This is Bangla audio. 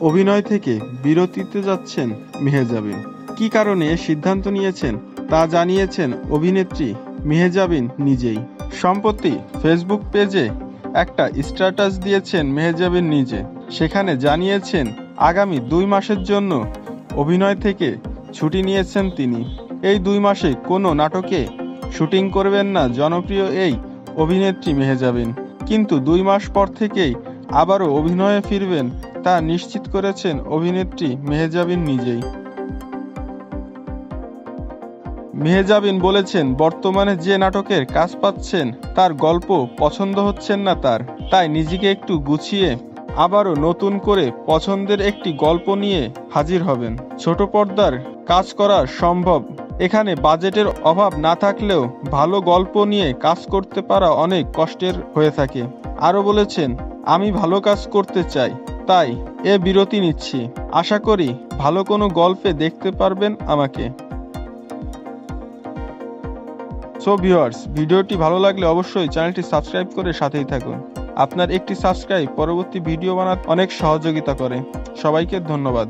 অভিনয় থেকে বিরতিতে যাচ্ছেন মেহেজাবিন। কী কারণে এ সিদ্ধান্ত নিয়েছেন তা জানিয়েছেন অভিনেত্রী মেহেজাবিন নিজেই। সম্প্রতি ফেসবুক পেজে একটা স্ট্যাটাস দিয়েছেন মেহেজাবিন নিজে। সেখানে জানিয়েছেন আগামী 2 মাসের জন্য অভিনয় থেকে ছুটি নিয়েছেন তিনি। এই 2 মাসে কোনো নাটকে শুটিং করবেন না জনপ্রিয় এই অভিনেত্রী মেহেজাবিন। কিন্তু 2 মাস পর থেকেই আবারও অভিনয়ে ফিরবেন তা নিশ্চিত করেছেন অভিনেত্রী মেহেজাবিন নিজেই। মেহেজাবিন বলেছেন বর্তমানে যে নাটকের কাজ পাচ্ছেন তার গল্প পছন্দ হচ্ছেন না তার, তাই নিজেকে একটু গুছিয়ে আবারও নতুন করে পছন্দের একটি গল্প নিয়ে হাজির হবেন। ছোট পর্দার কাজ করা সম্ভব, এখানে বাজেটের অভাব না থাকলেও ভালো গল্প নিয়ে কাজ করতে পারা অনেক কষ্টের হয়ে থাকে। আরও বলেছেন, আমি ভালো কাজ করতে চাই, তাই এ বিরতি নিচ্ছি। আশা করি ভালো কোনো গল্পে দেখতে পারবেন আমাকে। সো ভিউয়ার্স, ভিডিওটি ভালো লাগলে অবশ্যই চ্যানেলটি সাবস্ক্রাইব করে সাথেই থাকুন। আপনার একটি সাবস্ক্রাইব পরবর্তী ভিডিও বানাতে অনেক সহযোগিতা করে। সবাইকে ধন্যবাদ।